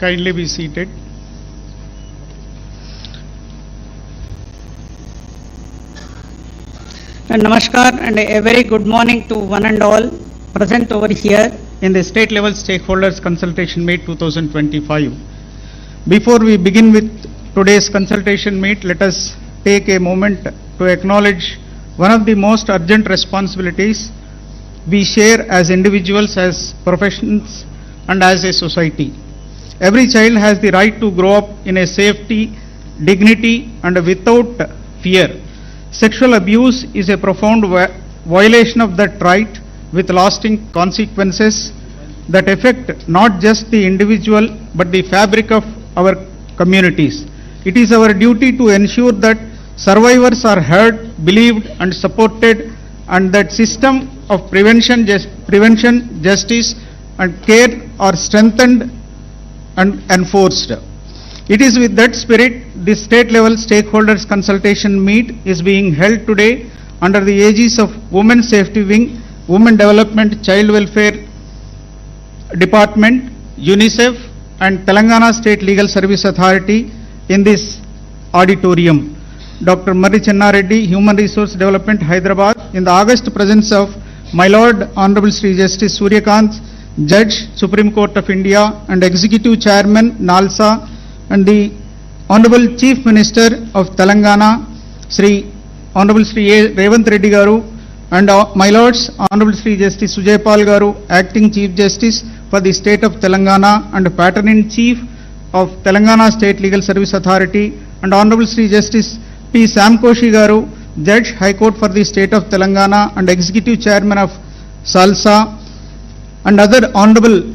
Kindly be seated. Namaskar and a very good morning to one and all present over here In the state level stakeholders consultation meet 2025. Before we begin with today's consultation meet, let us take a moment to acknowledge one of the most urgent responsibilities we share as individuals, as professionals, and as a society. Every child has the right to grow up in a safety, dignity, and without fear. Sexual abuse is a profound violation of that right, with lasting consequences that affect not just the individual but the fabric of our communities. It is our duty to ensure that survivors are heard, believed, and supported, and that system of prevention, justice, and care are strengthened and enforced. It is with that spirit this state level stakeholders consultation meet is being held today under the aegis of Women Safety Wing, Women Development, Child Welfare Department, UNICEF, and Telangana State Legal Service Authority in this auditorium. Dr. Reddy, Human Resource Development, Hyderabad, in the august presence of my Lord Honorable Sri Justice Suryakanth, Judge, Supreme Court of India, and Executive Chairman, NALSA, and the Honorable Chief Minister of Telangana, Honorable Sri Revanth Reddy Garu, and my Lords, Honorable Sri Justice Sujaypal Garu, Acting Chief Justice for the State of Telangana and Patron-in-Chief of Telangana State Legal Service Authority, and Honorable Sri Justice P. Samkoshi Garu, Judge, High Court for the State of Telangana and Executive Chairman of SALSA, and other Honorable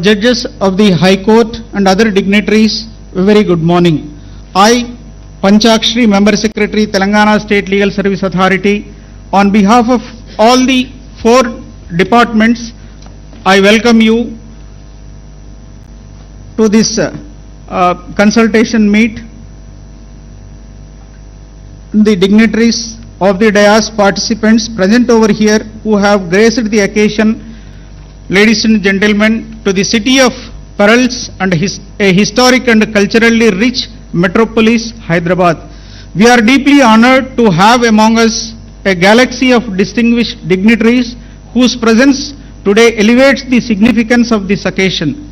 Judges of the High Court and other dignitaries, a very good morning. I, Panchakshri, Member Secretary, Telangana State Legal Service Authority, on behalf of all the 4 departments, I welcome you to this consultation meet. The dignitaries of the dais, participants present over here who have graced the occasion, ladies and gentlemen, to the city of pearls and a historic and culturally rich metropolis, Hyderabad. We are deeply honored to have among us a galaxy of distinguished dignitaries whose presence today elevates the significance of this occasion.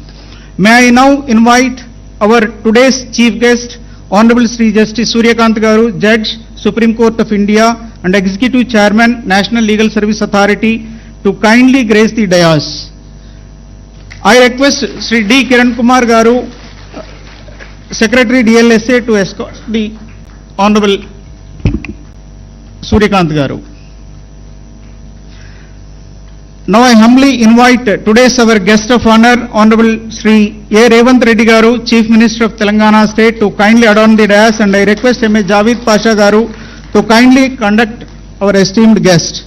May I now invite our today's chief guest, Honorable Sri Justice Suryakanth Garu, Judge, Supreme Court of India, and Executive Chairman, National Legal Service Authority, to kindly grace the dais. I request Sri D. Kiran Kumar Garu, Secretary DLSA, to escort the Honorable Suryakanth Garu. Now I humbly invite today's our guest of honor, Honorable Sri A. Revanth Reddy Garu, Chief Minister of Telangana State, to kindly adorn the dais, and I request M.A. Javed Pasha Garu to kindly conduct our esteemed guest.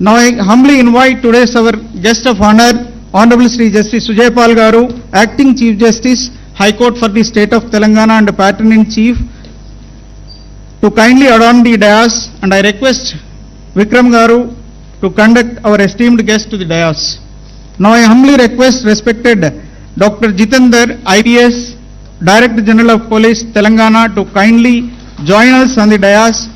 Now I humbly invite today's our guest of honor, Honorable Sri Justice Sujaypal Garu, Acting Chief Justice, High Court for the State of Telangana and Patron-in-Chief, to kindly adorn the dais, and I request Vikram Garu to conduct our esteemed guest to the dais. Now I humbly request respected Dr. Jitendra, IPS, Director General of Police, Telangana, to kindly join us on the dais.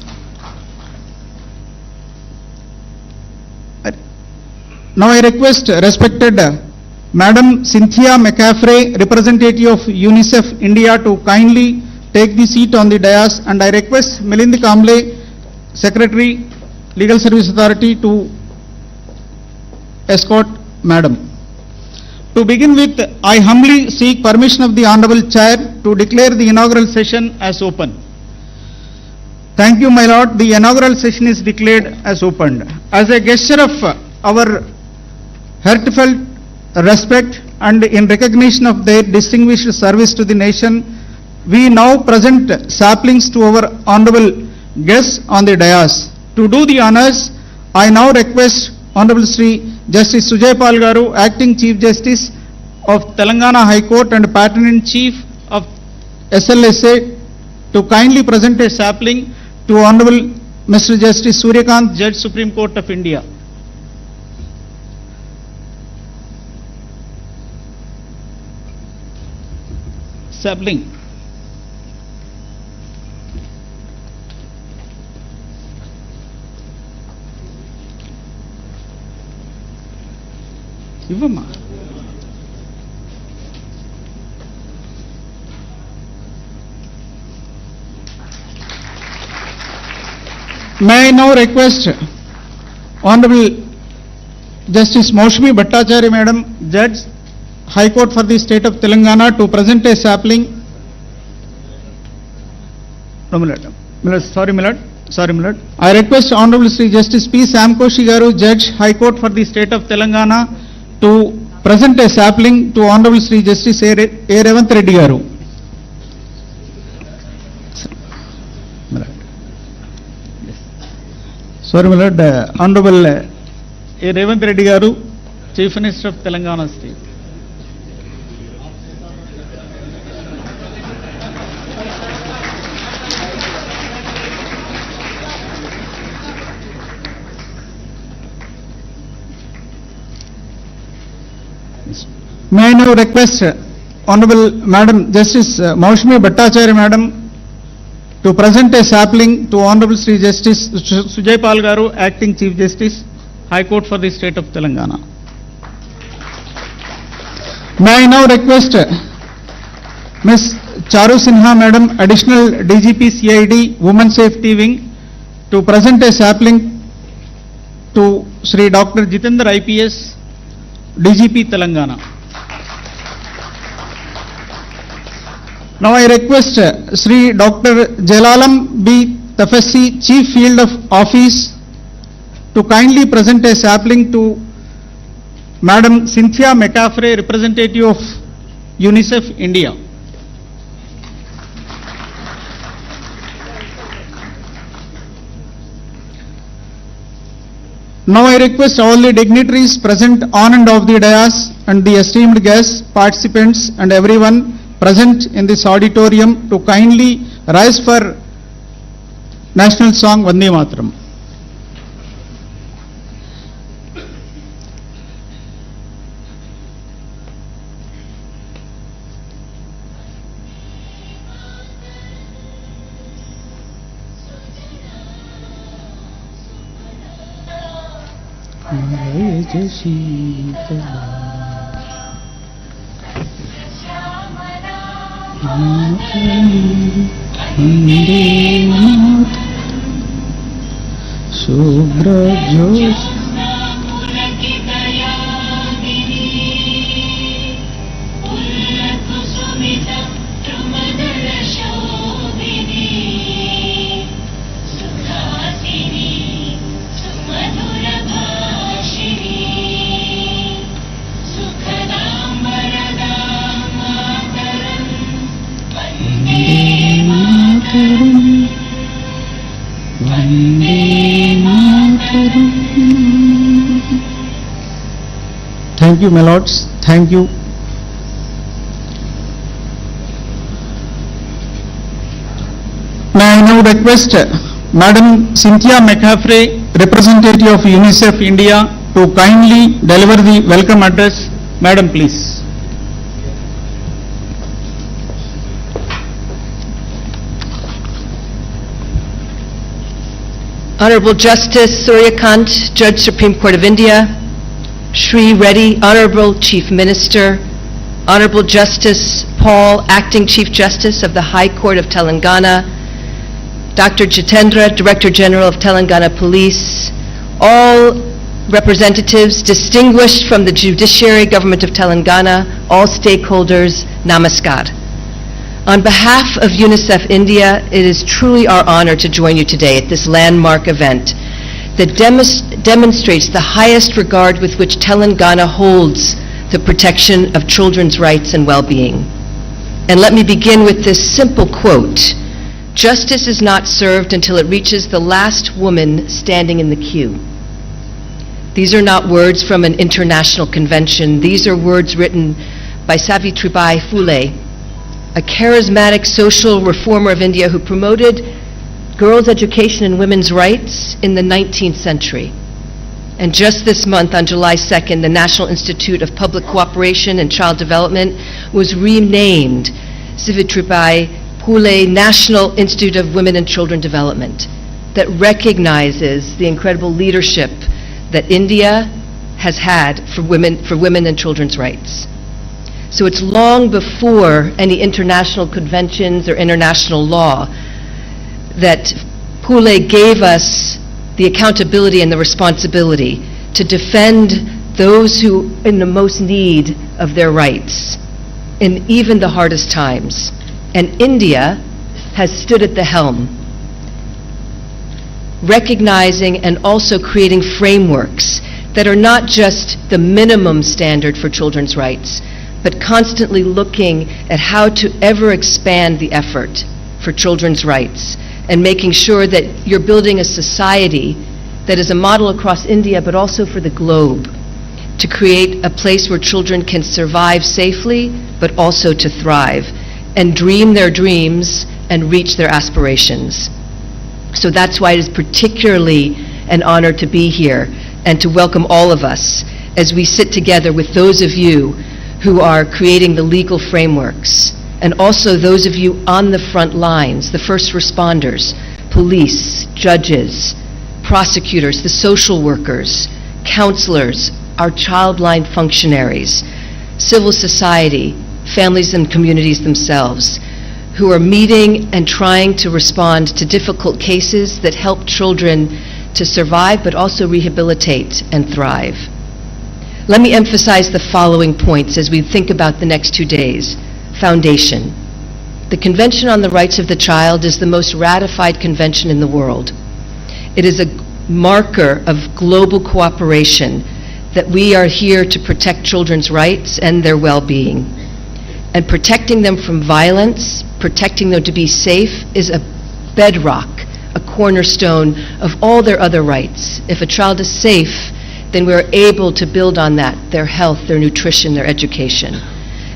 Now I request respected Madam Cynthia McCaffrey, representative of UNICEF India, to kindly take the seat on the dais, and I request Milind Kamble, Secretary, Legal Service Authority, to escort Madam. To begin with, I humbly seek permission of the Honorable Chair to declare the inaugural session as open. Thank you, my Lord. The inaugural session is declared as opened. As a gesture of our heartfelt respect and in recognition of their distinguished service to the nation, we now present saplings to our honorable guests on the dais. To do the honors, I now request Honorable Sri Justice Sujaypal Garu, Acting Chief Justice of Telangana High Court and Patron-in-Chief of SLSA, to kindly present a sapling to Honorable Mr. Justice Suryakanth, Judge, Supreme Court of India. sapling. ఇవ్వమ్మా. May I now request Honorable Justice Moushami Bhattacharya Madam, Judge, High Court for the State of Telangana, to present a sapling. No, Sorry, Milord. I request Honorable Sri Justice P. Samkoshi Garu, Judge, High Court for the State of Telangana, to present a sapling to Honorable Sri Justice A. Revanth Reddy Garu. Sorry, Milord. Honorable A. Revanth Reddy Garu, Chief Minister of Telangana State. May I now request Honorable Madam Justice Moushami Bhattacharya Madam to present a sapling to Honorable Sri Justice Sujay Pal Garu, Acting Chief Justice, High Court for the State of Telangana. May I now request Ms. Charu Sinha Madam, Additional DGP CID, Women Safety Wing, to present a sapling to Sri Dr. Jitendra IPS, DGP Telangana. Now I request Sri Dr. Jalalam B. Tafassi, Chief Field of Office, to kindly present a sapling to Madam Cynthia McCaffrey, representative of UNICEF India. Now I request all the dignitaries present on and off the dais and the esteemed guests, participants and everyone present in this auditorium to kindly rise for national song Vande Mataram. Subra Jyosh Thank you, my lords. Thank you. May I now request Madam Cynthia McCaffrey, representative of UNICEF India, to kindly deliver the welcome address. Madam, please. Honorable Justice Suryakant, Judge Supreme Court of India, Shri Reddy, Honorable Chief Minister, Honorable Justice Paul, Acting Chief Justice of the High Court of Telangana, Dr. Jitendra, Director General of Telangana Police, all representatives distinguished from the Judiciary Government of Telangana, all stakeholders, namaskar. On behalf of UNICEF India, it is truly our honor to join you today at this landmark event that demonstrates the highest regard with which Telangana holds the protection of children's rights and well-being. And let me begin with this simple quote: "Justice is not served until it reaches the last woman standing in the queue." These are not words from an international convention. These are words written by Savitribai Phule, a charismatic social reformer of India who promoted girls' education and women's rights in the 19th century. And just this month, on July 2nd, the National Institute of Public Cooperation and Child Development was renamed Savitribai Phule National Institute of Women and Children Development, that recognizes the incredible leadership that India has had for women and children's rights. So it's long before any international conventions or international law that Phule gave us the accountability and the responsibility to defend those who in the most need of their rights in even the hardest times. And India has stood at the helm, recognizing and also creating frameworks that are not just the minimum standard for children's rights, but constantly looking at how to ever expand the effort for children's rights and making sure that you're building a society that is a model across India, but also for the globe, to create a place where children can survive safely, but also to thrive and dream their dreams and reach their aspirations. So that's why it is particularly an honor to be here and to welcome all of us as we sit together with those of you who are creating the legal frameworks, and also those of you on the front lines, the first responders, police, judges, prosecutors, the social workers, counselors, our child-line functionaries, civil society, families and communities themselves, who are meeting and trying to respond to difficult cases that help children to survive but also rehabilitate and thrive. Let me emphasize the following points as we think about the next 2 days. Foundation. The Convention on the Rights of the Child is the most ratified convention in the world. It is a marker of global cooperation that we are here to protect children's rights and their well-being. And protecting them from violence, protecting them to be safe, is a bedrock, a cornerstone of all their other rights. If a child is safe, then we're able to build on that, their health, their nutrition, their education.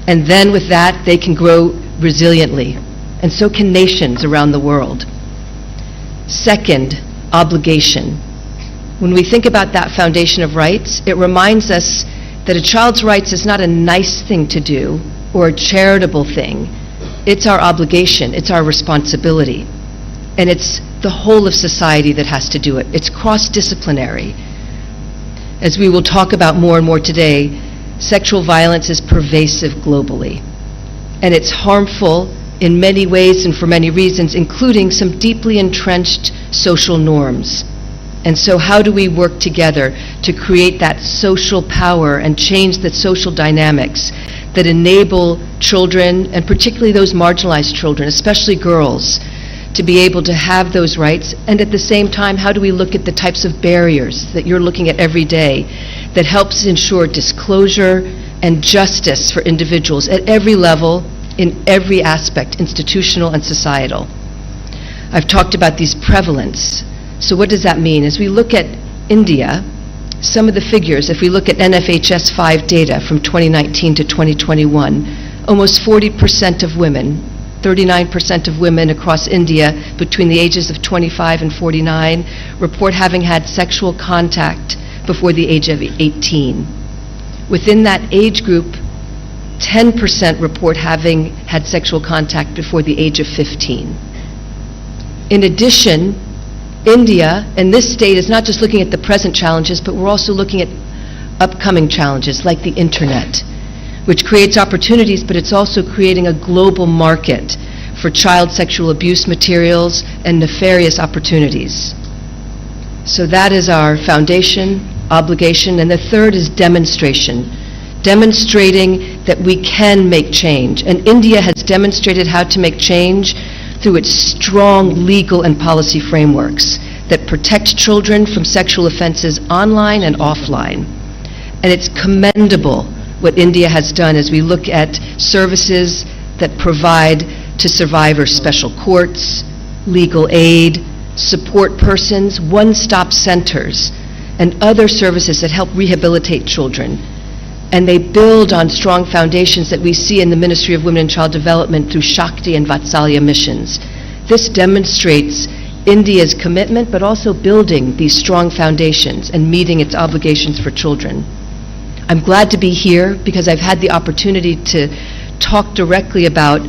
And then with that, they can grow resiliently. And so can nations around the world. Second, obligation. When we think about that foundation of rights, it reminds us that a child's rights is not a nice thing to do or a charitable thing. It's our obligation, it's our responsibility. And it's the whole of society that has to do it. It's cross-disciplinary. As we will talk about more and more today, sexual violence is pervasive globally. And it's harmful in many ways and for many reasons, including some deeply entrenched social norms. And so how do we work together to create that social power and change the social dynamics that enable children, and particularly those marginalized children, especially girls, to be able to have those rights? And at the same time, how do we look at the types of barriers that you're looking at every day that helps ensure disclosure and justice for individuals at every level, in every aspect, institutional and societal? I've talked about these prevalence. So what does that mean? As we look at India, some of the figures, if we look at NFHS 5 data from 2019 to 2021, almost 40% of women, 39% of women across India between the ages of 25 and 49 report having had sexual contact before the age of 18. Within that age group, 10% report having had sexual contact before the age of 15. In addition, India, and this state, is not just looking at the present challenges, but we're also looking at upcoming challenges like the internet, which creates opportunities, but it's also creating a global market for child sexual abuse materials and nefarious opportunities. So that is our foundation, obligation, and the third is demonstration, demonstrating that we can make change. And India has demonstrated how to make change through its strong legal and policy frameworks that protect children from sexual offenses online and offline. And it's commendable what India has done as we look at services that provide to survivors special courts, legal aid, support persons, one-stop centers, and other services that help rehabilitate children. And they build on strong foundations that we see in the Ministry of Women and Child Development through Shakti and Vatsalya missions. This demonstrates India's commitment, but also building these strong foundations and meeting its obligations for children. I'm glad to be here because I've had the opportunity to talk directly about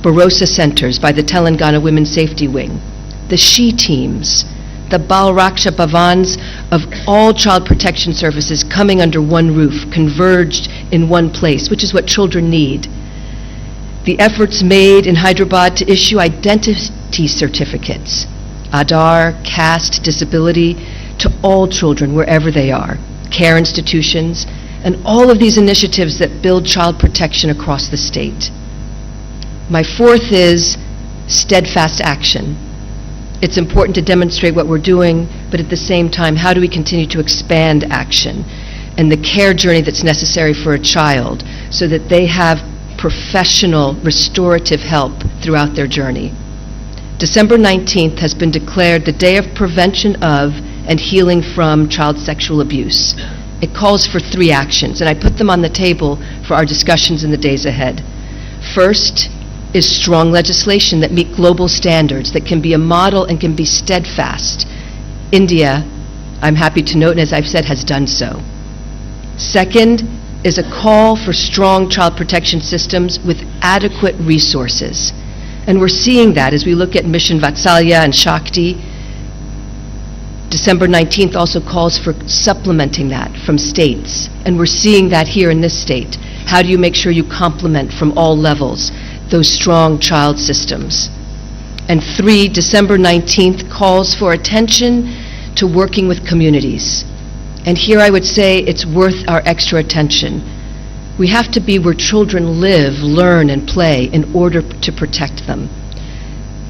Barossa centers by the Telangana Women's Safety Wing, the SHE teams, the Bal Raksha Bhavans of all child protection services coming under one roof, converged in one place, which is what children need. The efforts made in Hyderabad to issue identity certificates, Aadhaar, caste, disability, to all children wherever they are, care institutions, and all of these initiatives that build child protection across the state. My fourth is steadfast action. It's important to demonstrate what we're doing, but at the same time, how do we continue to expand action and the care journey that's necessary for a child so that they have professional restorative help throughout their journey. December 19th has been declared the Day of Prevention of and Healing from Child Sexual Abuse. It calls for 3 actions, and I put them on the table for our discussions in the days ahead. First is strong legislation that meet global standards, that can be a model and can be steadfast. India, I'm happy to note, and as I've said, has done so. Second is a call for strong child protection systems with adequate resources. And we're seeing that as we look at Mission Vatsalya and Shakti. December 19th also calls for supplementing that from states, and we're seeing that here in this state. How do you make sure you complement from all levels those strong child systems? And 3, December 19th calls for attention to working with communities. And here I would say it's worth our extra attention. We have to be where children live, learn, and play in order to protect them.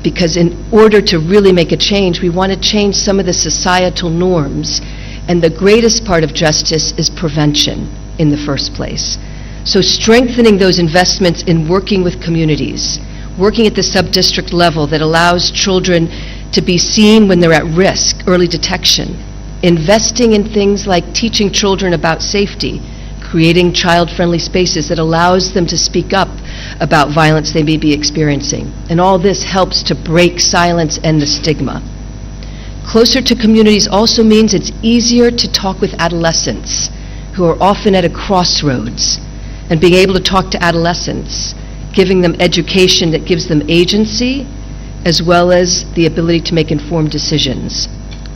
Because in order to really make a change, we want to change some of the societal norms. And the greatest part of justice is prevention in the first place. So strengthening those investments in working with communities, working at the sub-district level that allows children to be seen when they're at risk, early detection, investing in things like teaching children about safety, creating child-friendly spaces that allows them to speak up about violence they may be experiencing. And all this helps to break silence and the stigma. Closer to communities also means it's easier to talk with adolescents who are often at a crossroads, and being able to talk to adolescents, giving them education that gives them agency, as well as the ability to make informed decisions.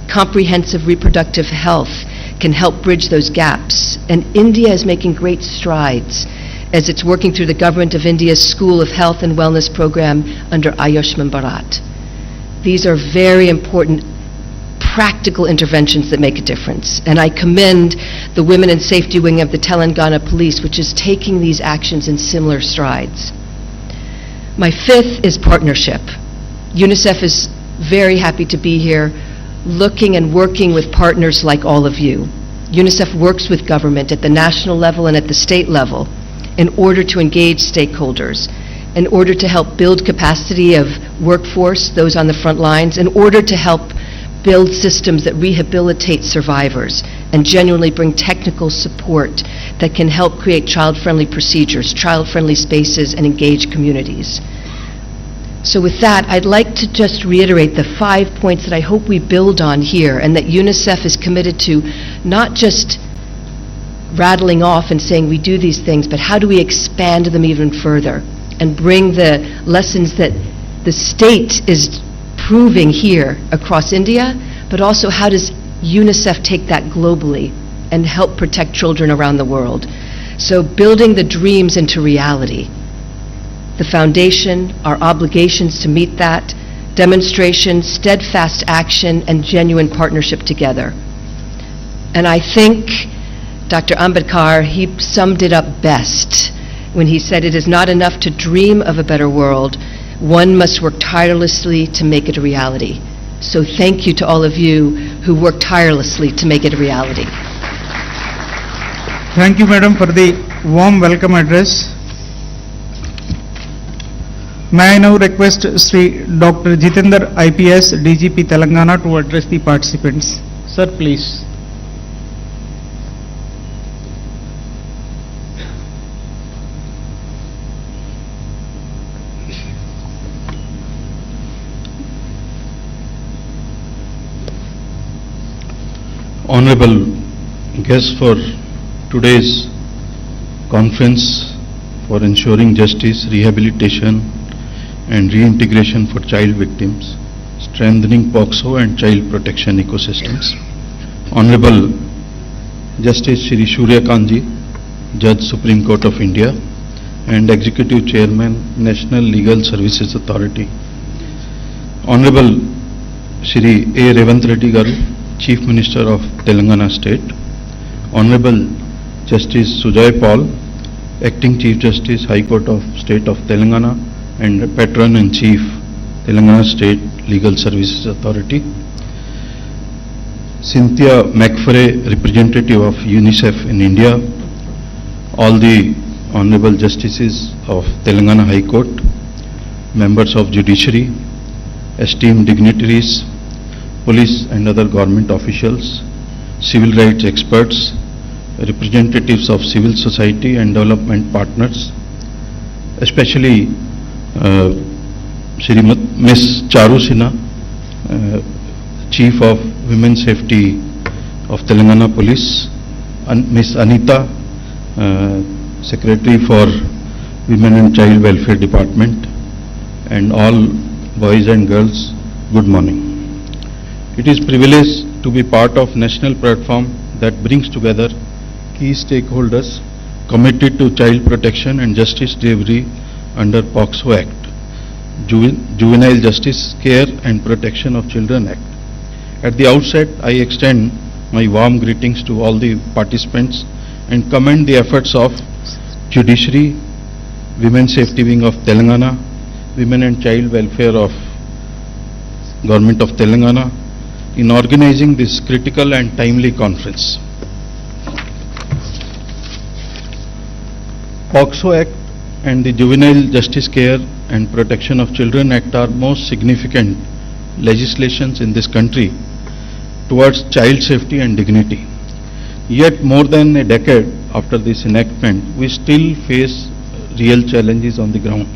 Comprehensive reproductive health can help bridge those gaps, and India is making great strides as it's working through the Government of India's School of Health and Wellness program under Ayushman Bharat. These are very important practical interventions that make a difference, and I commend the Women and Safety Wing of the Telangana Police, which is taking these actions in similar strides. My 5th is partnership. UNICEF is very happy to be here, looking and working with partners like all of you. UNICEF works with government at the national level and at the state level in order to engage stakeholders, in order to help build capacity of workforce, those on the front lines, in order to help build systems that rehabilitate survivors and genuinely bring technical support that can help create child-friendly procedures, child-friendly spaces, and engage communities. So with that, I'd like to just reiterate the 5 points that I hope we build on here, and that UNICEF is committed to not just rattling off and saying we do these things, but how do we expand them even further and bring the lessons that the state is proving here across India, but also how does UNICEF take that globally and help protect children around the world. So building the dreams into reality. The foundation, our obligations to meet that, demonstration, steadfast action, and genuine partnership together. And I think Dr. Ambedkar, he summed it up best when he said it is not enough to dream of a better world, one must work tirelessly to make it a reality. So thank you to all of you who work tirelessly to make it a reality. Thank you, Madam, for the warm welcome address. May I now request Sri Dr. Jitendra IPS, DGP Telangana, to address the participants. Sir, please. Honorable guests for today's conference for ensuring justice, rehabilitation and reintegration for child victims, strengthening POCSO and child protection ecosystems. Honorable Justice Shri Surya Kanji, Judge Supreme Court of India and Executive Chairman, National Legal Services Authority. Honorable Shri A. Revanth Reddy Garu, Chief Minister of Telangana State. Honorable Justice Sujay Paul, Acting Chief Justice, High Court of State of Telangana and Patron in Chief, Telangana State Legal Services Authority. Cynthia McFerray, Representative of UNICEF in India. All the Honorable Justices of Telangana High Court, members of Judiciary, esteemed dignitaries, police and other government officials, civil rights experts, representatives of civil society and development partners, especially Ms. Charu Sinha, Chief of Women's Safety of Telangana Police, and Ms. Anita, Secretary for Women and Child Welfare Department, and all boys and girls, good morning. It is a privilege to be part of national platform that brings together key stakeholders committed to child protection and justice delivery under POCSO Act, Juvenile Justice Care and Protection of Children Act. At the outset, I extend my warm greetings to all the participants and commend the efforts of Judiciary, Women's Safety Wing of Telangana, Women and Child Welfare of Government of Telangana in organizing this critical and timely conference. POCSO Act and the Juvenile Justice Care and Protection of Children Act are most significant legislations in this country towards child safety and dignity. Yet more than a decade after this enactment, we still face real challenges on the ground.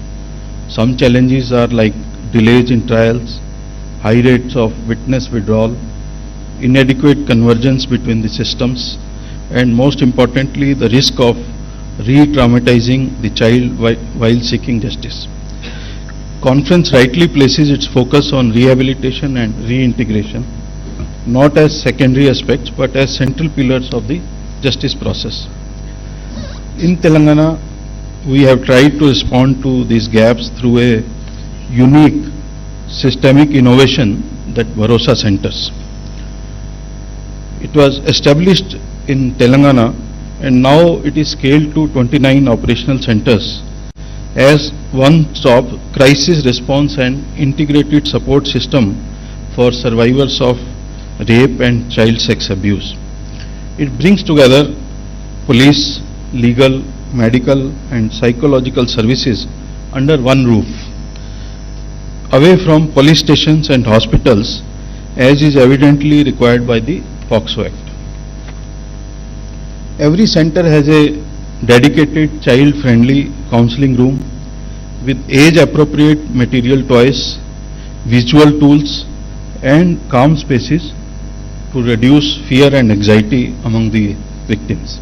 Some challenges are like delays in trials, high rates of witness withdrawal, inadequate convergence between the systems, and most importantly, the risk of re-traumatizing the child while seeking justice. Conference rightly places its focus on rehabilitation and reintegration, not as secondary aspects but as central pillars of the justice process. In Telangana, we have tried to respond to these gaps through a unique systemic innovation that Bharosa Centers. It was established in Telangana and now it is scaled to 29 operational centers as one-stop crisis response and integrated support system for survivors of rape and child sex abuse. It brings together police, legal, medical and psychological services under one roof, away from police stations and hospitals as is evidently required by the POCSO Act. Every center has a dedicated child-friendly counseling room with age-appropriate material toys, visual tools and calm spaces to reduce fear and anxiety among the victims.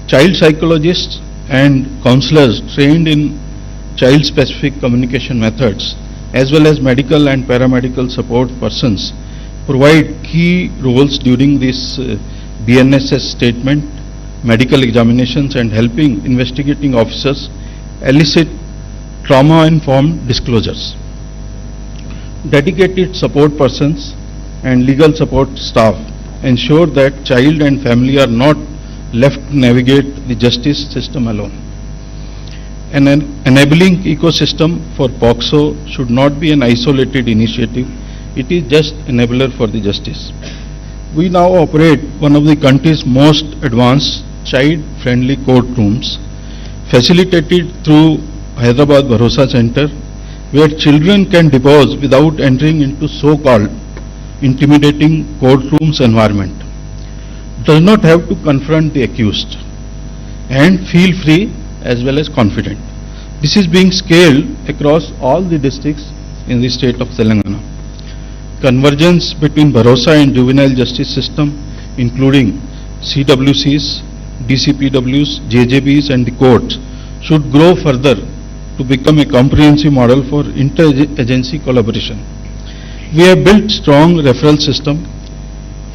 Child psychologists and counselors trained in child-specific communication methods as well as medical and paramedical support persons provide key roles during this BNSS statement, medical examinations and helping investigating officers elicit trauma-informed disclosures. Dedicated support persons and legal support staff ensure that child and family are not left to navigate the justice system alone. An enabling ecosystem for POCSO should not be an isolated initiative. It is just enabler for the justice. We now operate one of the country's most advanced child-friendly courtrooms, facilitated through Hyderabad Bharosa Center, where children can depose without entering into so-called intimidating courtrooms environment. Does not have to confront the accused and feel free as well as confident. This is being scaled across all the districts in the state of Telangana. Convergence between Bharosa and juvenile justice system, including CWCs, DCPWs, JJBs and the courts, should grow further to to become a comprehensive model for inter-agency collaboration. We have built strong referral system,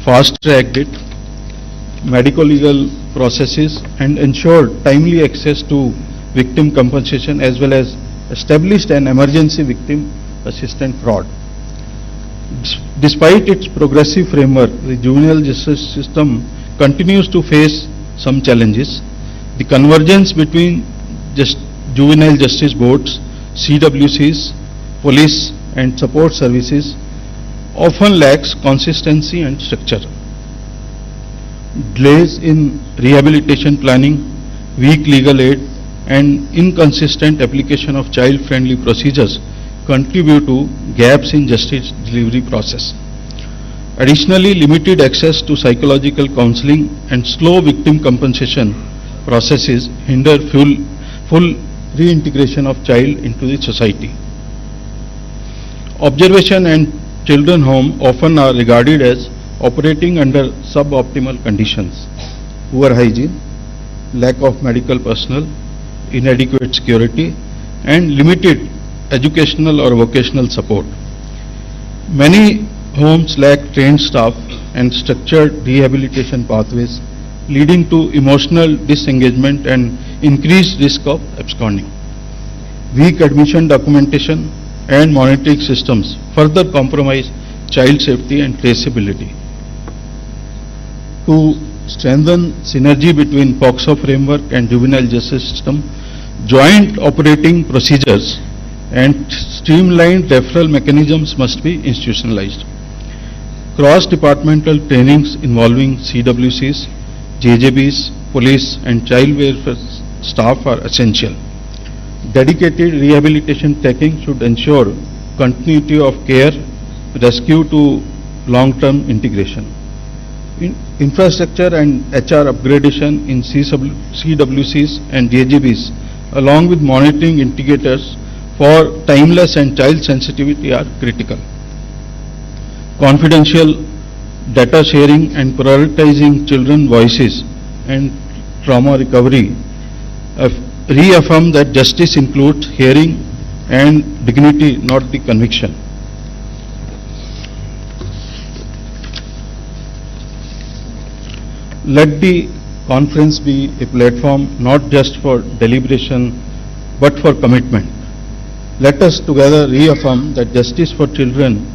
fast-tracked it, medico-legal processes, and ensured timely access to victim compensation, as well as established an emergency victim assistance fraud. Despite its progressive framework, the juvenile justice system continues to face some challenges. The convergence between juvenile justice boards, CWCs, police and support services often lacks consistency and structure. Delays in rehabilitation planning, weak legal aid and inconsistent application of child-friendly procedures contribute to gaps in justice delivery process. Additionally, limited access to psychological counseling and slow victim compensation processes hinder full reintegration of child into the society. Observation and children home often are regarded as operating under suboptimal conditions, poor hygiene, lack of medical personnel, inadequate security, and limited educational or vocational support. Many homes lack trained staff and structured rehabilitation pathways, leading to emotional disengagement and increased risk of absconding. Weak admission documentation and monitoring systems further compromise child safety and traceability. To strengthen synergy between POCSO framework and juvenile justice system, joint operating procedures and streamlined referral mechanisms must be institutionalized. Cross-departmental trainings involving CWCs, JJBs, police and child welfare staff are essential. Dedicated rehabilitation tracking should ensure continuity of care, rescue to long-term integration. Infrastructure and HR upgradation in CWCs and JJBs, along with monitoring indicators for timeless and child sensitivity, are critical. Confidential data sharing and prioritizing children's voices and trauma recovery reaffirm that justice includes hearing and dignity, not the conviction. Let the conference be a platform not just for deliberation but for commitment. Let us together reaffirm that justice for children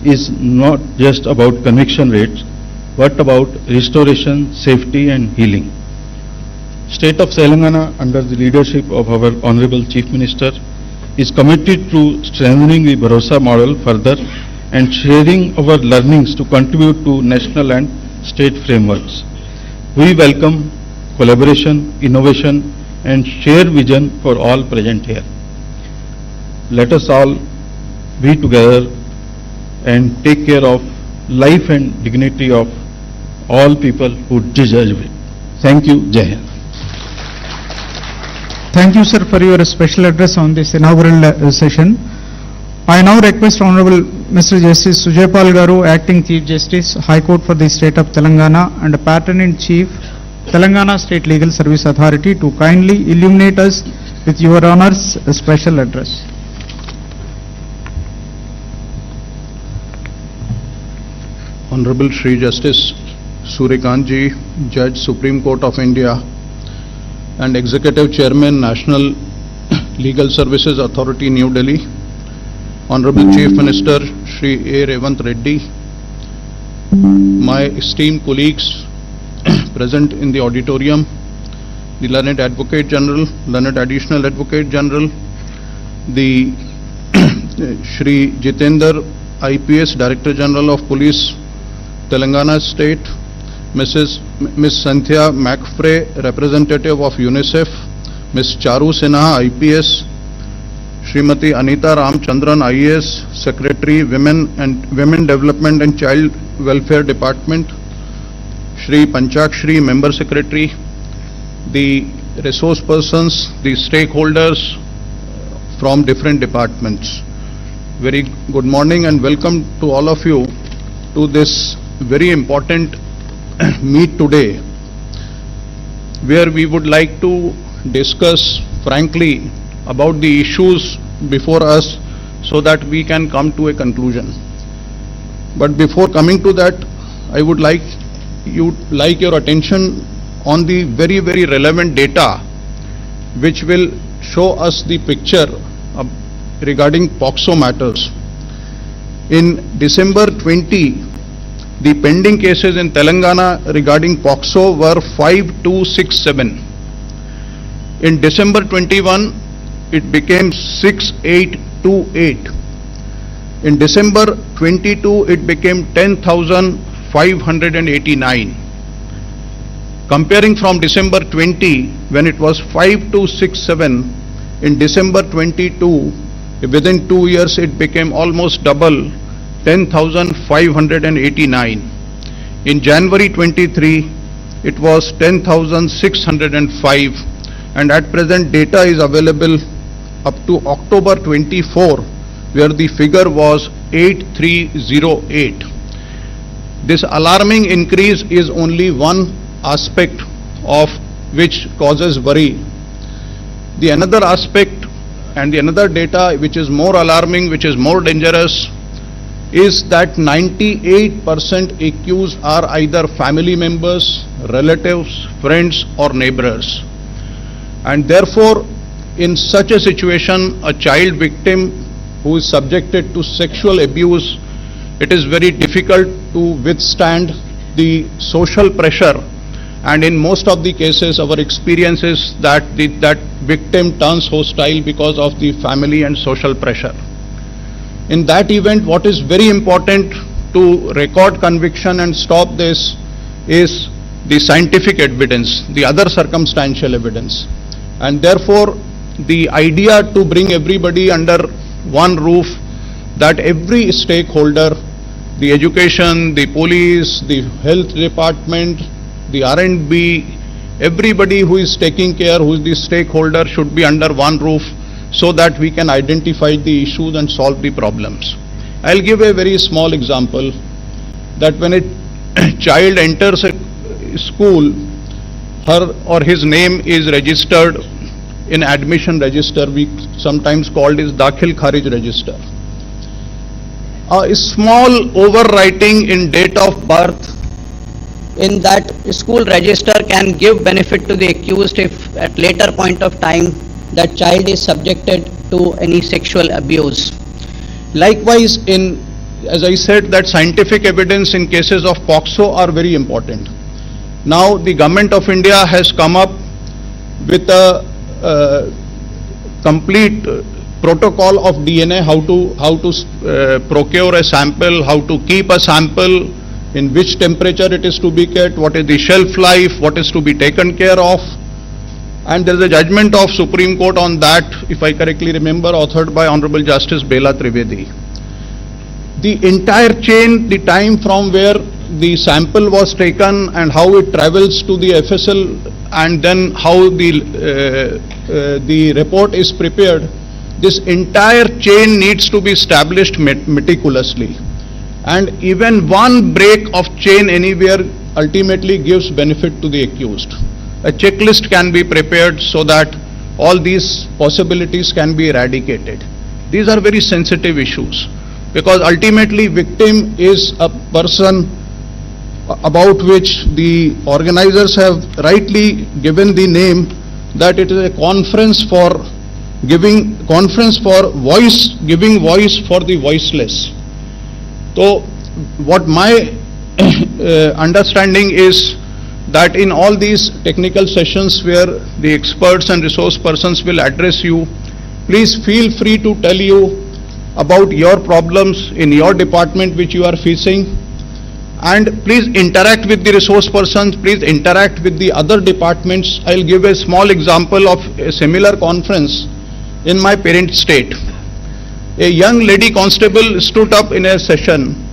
is not just about conviction rates but about restoration, safety and healing. State of Telangana, under the leadership of our Honorable Chief Minister, is committed to strengthening the Bharosa model further and sharing our learnings to contribute to national and state frameworks. We welcome collaboration, innovation and shared vision for all present here. Let us all be together and take care of life and dignity of all people who deserve it. Thank you. Jai Hind. Thank you, sir, for your special address on this inaugural session. I now request Honorable Mr. Justice Sujaypal Garu, Acting Chief Justice, High Court for the State of Telangana and Patron-in-Chief, Telangana State Legal Service Authority, to kindly illuminate us with your Honor's special address. Honorable Shri Justice Suryakant Ji, Judge, Supreme Court of India and Executive Chairman, National Legal Services Authority, New Delhi, Honorable Chief Minister Shri A. Revanth Reddy, my esteemed colleagues present in the auditorium, the Learned Advocate General, Learned Additional Advocate General, the Shri Jitendra, IPS, Director General of Police, Telangana State, Ms. Santhya McFray, Representative of UNICEF, Ms. Charu Sinha, IPS, Srimati Anita Ramchandran, IAS, Secretary, Women Development and Child Welfare Department, Shri Panchakshri, Member Secretary, the resource persons, the stakeholders from different departments. Very good morning and welcome to all of you to this very important meet today, where we would like to discuss frankly about the issues before us so that we can come to a conclusion. But before coming to that, I would like your attention on the very, very relevant data which will show us the picture regarding POCSO matters. In December 20, the pending cases in Telangana regarding POCSO were 5267. In December 21, it became 6828. In December 22, it became 10,589. Comparing from December 20, when it was 5267, in December 22, within 2 years, it became almost double, 10,589. In January 23, it was 10,605, and at present data is available up to October 24, where the figure was 8308. This alarming increase is only one aspect of which causes worry. The another aspect and the another data which is more alarming, which is more dangerous, is that 98% accused are either family members, relatives, friends or neighbors. And therefore, in such a situation, a child victim who is subjected to sexual abuse, it is very difficult to withstand the social pressure, and in most of the cases our experience is that that victim turns hostile because of the family and social pressure. In that event, what is very important to record conviction and stop this is the scientific evidence, the other circumstantial evidence. And therefore, the idea to bring everybody under one roof, that every stakeholder, the education, the police, the health department, the R&B, everybody who is taking care, who is the stakeholder, should be under one roof so that we can identify the issues and solve the problems. I'll give a very small example, that when a child enters a school, her or his name is registered in admission register, we sometimes called as Dakhil Kharij register. A small overwriting in date of birth in that school register can give benefit to the accused if at later point of time that child is subjected to any sexual abuse. Likewise, as I said, that scientific evidence in cases of POCSO are very important. Now the Government of India has come up with a complete protocol of DNA, how to procure a sample, how to keep a sample, in which temperature it is to be kept, what is the shelf life, what is to be taken care of. And there is a judgment of Supreme Court on that, if I correctly remember, authored by Honorable Justice Bela Trivedi. The entire chain, the time from where the sample was taken and how it travels to the FSL and then how the report is prepared, this entire chain needs to be established meticulously. And even one break of chain anywhere ultimately gives benefit to the accused. A checklist can be prepared so that all these possibilities can be eradicated. These are very sensitive issues, because ultimately victim is a person about which the organizers have rightly given the name, that it is a conference for giving voice for the voiceless. So what my understanding is that in all these technical sessions where the experts and resource persons will address you, please feel free to tell you about your problems in your department which you are facing, and please interact with the resource persons, please interact with the other departments. I'll give a small example of a similar conference in my parent state. A young lady constable stood up in a session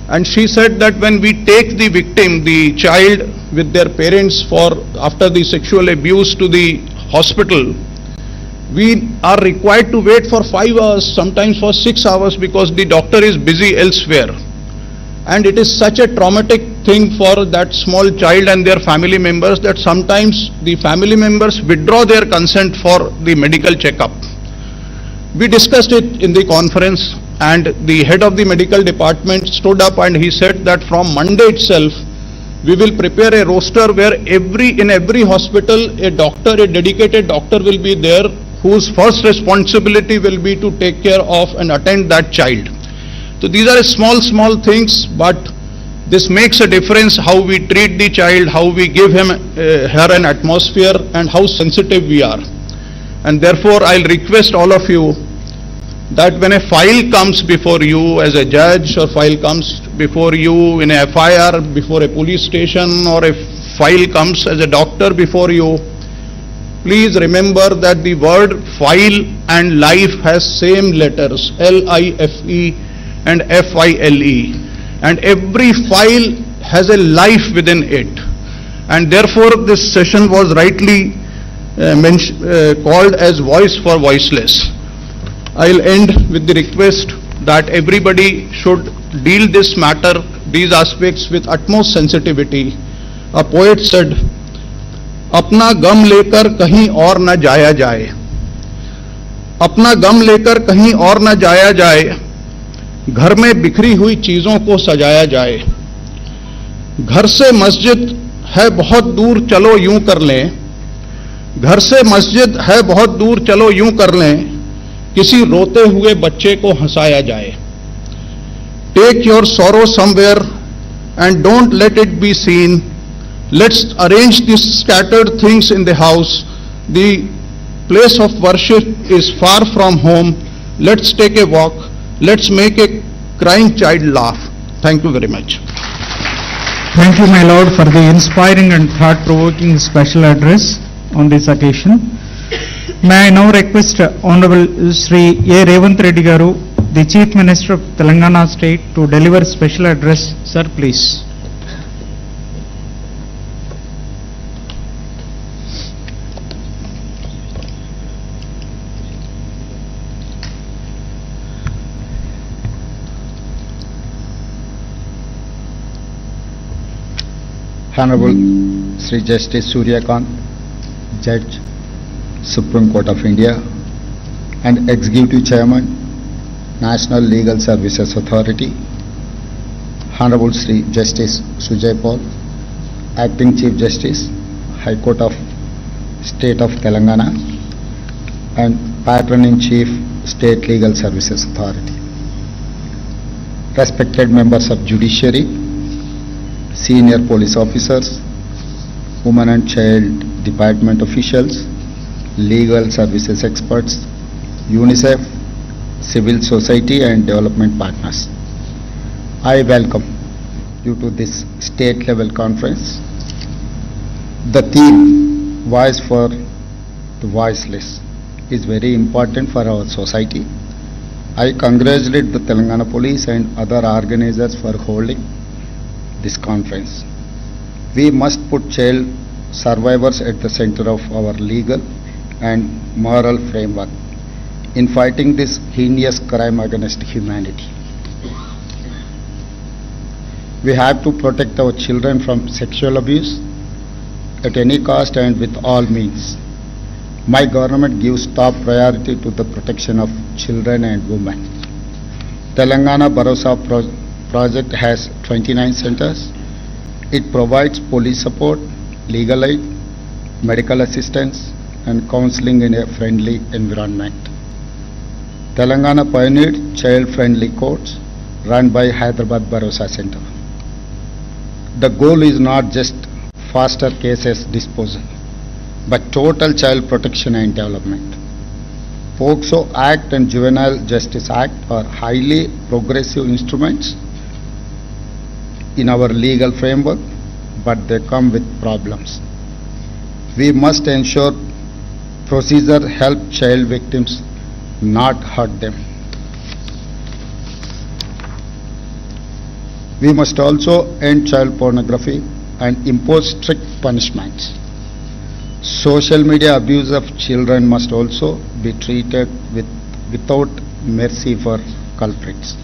and she said that when we take the victim, the child with their parents after the sexual abuse to the hospital, we are required to wait for 5 hours, sometimes for 6 hours, because the doctor is busy elsewhere. And it is such a traumatic thing for that small child and their family members that sometimes the family members withdraw their consent for the medical checkup. We discussed it in the conference, and the head of the medical department stood up and he said that from Monday itself, we will prepare a roster where in every hospital, a dedicated doctor will be there, whose first responsibility will be to take care of and attend that child. So these are small things, but this makes a difference how we treat the child, how we give her an atmosphere, and how sensitive we are. And therefore, I'll request all of you that when a file comes before you as a judge, or file comes before you in a FIR before a police station, or a file comes as a doctor before you, please remember that the word file and life has same letters, LIFE and FILE, and every file has a life within it. And therefore, this session was rightly called as Voice for Voiceless. I'll end with the request that everybody should deal this matter, these aspects, with utmost sensitivity. A poet said, अपना गम लेकर कहीं और न जाया जाए, अपना गम लेकर कहीं और न जाया जाए, घर में बिखरी हुई चीजों को सजाया जाए, घर से मस्जिद है बहुत दूर चलो यूं कर लें, घर से मस्जिद है बहुत दूर चलो यूं कर लें, किसी रोते हुए बच्चे को हंसाया जाए. Take your sorrow somewhere and don't let it be seen. Let's arrange these scattered things in the house. The place of worship is far from home. Let's take a walk. Let's make a crying child laugh. Thank you very much. Thank you, my lord, for the inspiring and thought-provoking special address on this occasion. May I now request Honorable Sri A. Revanth Reddy Garu, the Chief Minister of Telangana State, to deliver special address. Sir, please. Honorable Sri Justice Suryakant, Judge, Supreme Court of India, and Executive Chairman, National Legal Services Authority, Honorable Sri Justice Sujay Paul, Acting Chief Justice, High Court of State of Telangana, and Patron-in-Chief, State Legal Services Authority. Respected members of Judiciary, senior police officers, women and child department officials, legal services experts, UNICEF, civil society and development partners. I welcome you to this state level conference. The theme, Voice for the Voiceless, is very important for our society. I congratulate the Telangana Police and other organizers for holding this conference. We must put child survivors at the center of our legal and moral framework in fighting this heinous crime against humanity. We have to protect our children from sexual abuse at any cost and with all means. My government gives top priority to the protection of children and women. Telangana Bharosa project has 29 centers. It provides police support, legal aid, medical assistance, and counseling in a friendly environment. Telangana pioneered child-friendly courts run by Hyderabad Bharosa Center. The goal is not just faster cases disposal, but total child protection and development. POCSO Act and Juvenile Justice Act are highly progressive instruments in our legal framework, but they come with problems. We must ensure procedure help child victims, not hurt them. We must also end child pornography and impose strict punishments. Social media abuse of children must also be treated without mercy for culprits.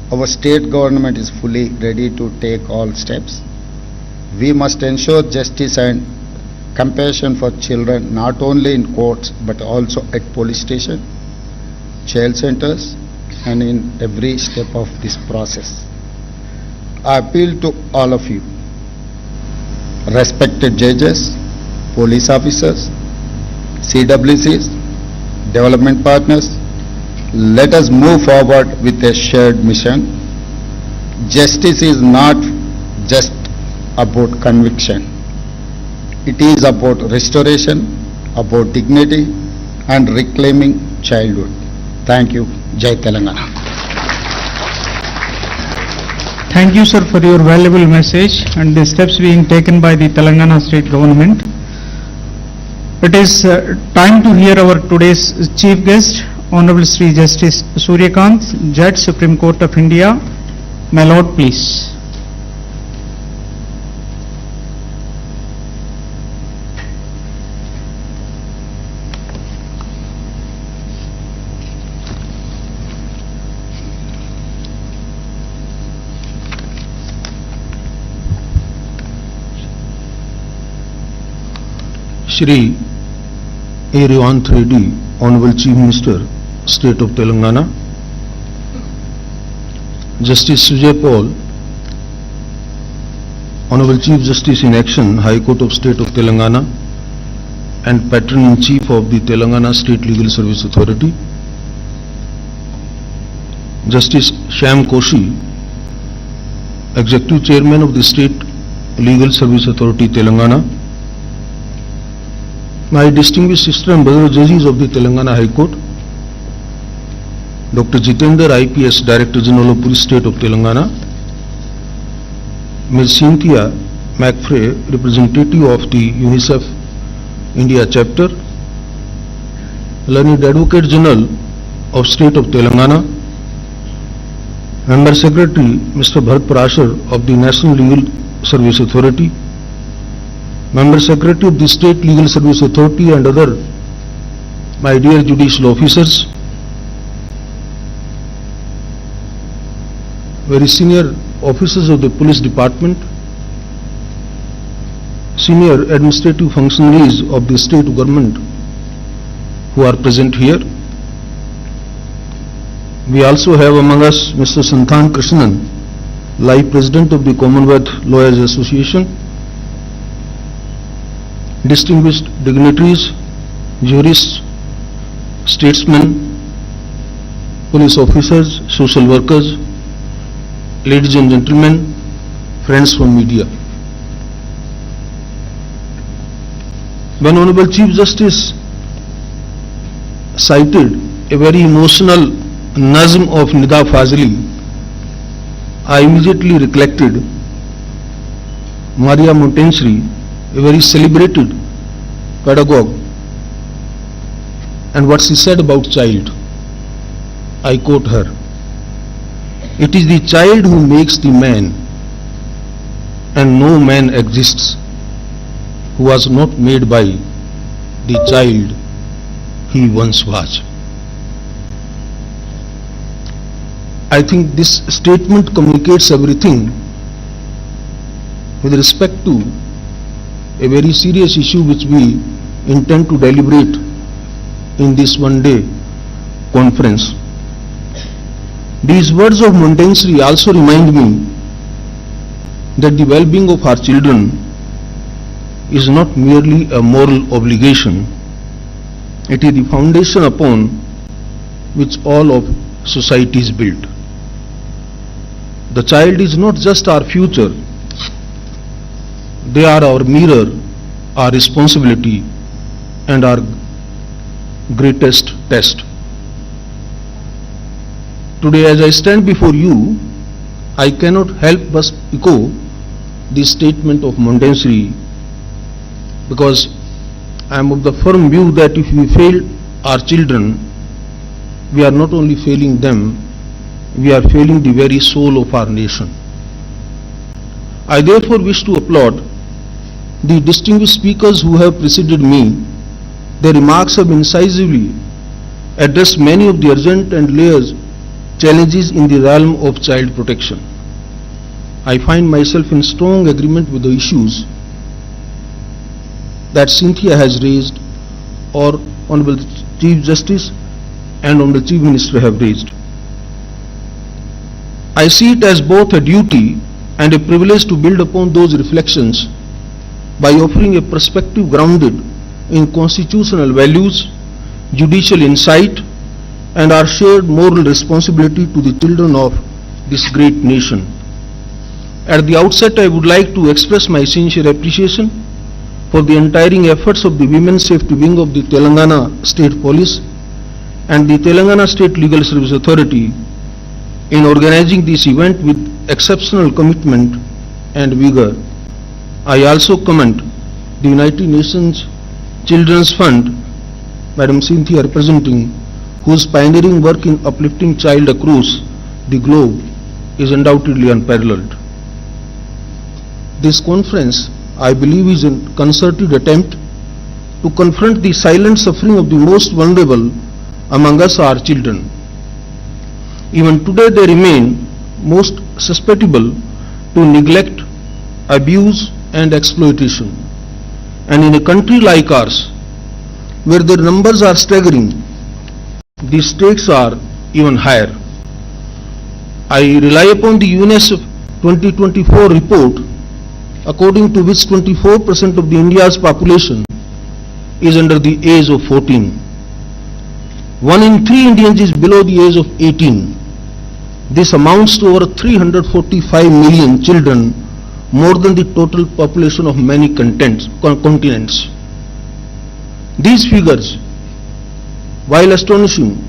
Our state government is fully ready to take all steps. We must ensure justice and compassion for children not only in courts but also at police station, child centers, and in every step of this process. I appeal to all of you, respected judges, police officers, CWCs, development partners, let us move forward with a shared mission. Justice is not just about conviction. It is about restoration, about dignity, and reclaiming childhood. Thank you. Jai Telangana. Thank you, sir, for your valuable message and the steps being taken by the Telangana state government. It is time to hear our today's chief guest, Honorable Sri Justice Suryakanth, Judge, Supreme Court of India. My Lord, please. Shri Revanth Reddy, Honorable Chief Minister, State of Telangana, Justice Sujay Paul, Honorable Chief Justice in Action, High Court of State of Telangana, and Patron-in-Chief of the Telangana State Legal Service Authority, Justice Shyam Koshi, Executive Chairman of the State Legal Service Authority, Telangana, my distinguished sister and brother judges of the Telangana High Court, Dr. Jitendra IPS, Director General of Police State of Telangana, Ms. Cynthia McFray, representative of the UNICEF India Chapter, Learned Advocate General of State of Telangana, Member Secretary Mr. Bharat Parashar of the National Legal Service Authority, Member Secretary of the State Legal Service Authority, and other my dear judicial officers, very senior officers of the police department, senior administrative functionaries of the state government who are present here. We also have among us Mr. Santhan Krishnan, Live President of the Commonwealth Lawyers Association, distinguished dignitaries, jurists, statesmen, police officers, social workers, ladies and gentlemen, friends from media. When Honorable Chief Justice cited a very emotional nazm of Nida Fazli, I immediately recollected Maria Montessori, a very celebrated pedagogue, and what she said about child. I quote her, "It is the child who makes the man, and no man exists who was not made by the child he once was." I think this statement communicates everything with respect to a very serious issue which we intend to deliberate in this one-day conference. These words of Montessori also remind me that the well-being of our children is not merely a moral obligation, it is the foundation upon which all of society is built. The child is not just our future, they are our mirror, our responsibility, and our greatest test. Today, as I stand before you, I cannot help but echo the statement of Montessori, because I am of the firm view that if we fail our children, we are not only failing them, we are failing the very soul of our nation. I therefore wish to applaud the distinguished speakers who have preceded me. Their remarks have incisively addressed many of the urgent and layers challenges in the realm of child protection. I find myself in strong agreement with the issues that Cynthia has raised or Honorable Chief Justice and Honorable Chief Minister have raised. I see it as both a duty and a privilege to build upon those reflections by offering a perspective grounded in constitutional values, judicial insight, and our shared moral responsibility to the children of this great nation. At the outset, I would like to express my sincere appreciation for the untiring efforts of the Women's Safety Wing of the Telangana State Police and the Telangana State Legal Service Authority in organizing this event with exceptional commitment and vigor. I also commend the United Nations Children's Fund, Madam Cynthia representing, whose pioneering work in uplifting child across the globe is undoubtedly unparalleled. This conference, I believe, is a concerted attempt to confront the silent suffering of the most vulnerable among us, our children. Even today they remain most susceptible to neglect, abuse and exploitation. And in a country like ours, where their numbers are staggering, the stakes are even higher. I rely upon the UNICEF 2024 report, according to which 24% of the India's population is under the age of 14. 1 in 3 Indians is below the age of 18. This amounts to over 345 million children, more than the total population of many continents. These figures, while astonishing,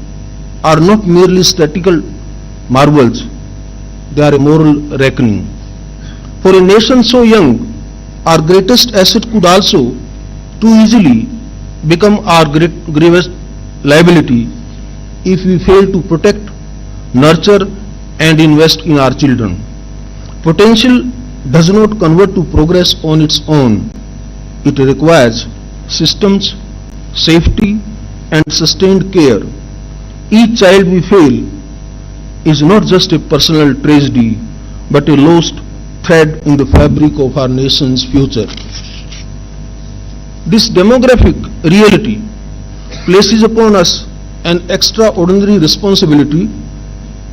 are not merely statistical marvels, they are a moral reckoning. For a nation so young, our greatest asset could also too easily become our gravest liability if we fail to protect, nurture and invest in our children. Potential does not convert to progress on its own. It requires systems, safety and sustained care. Each child we fail is not just a personal tragedy, but a lost thread in the fabric of our nation's future. This demographic reality places upon us an extraordinary responsibility,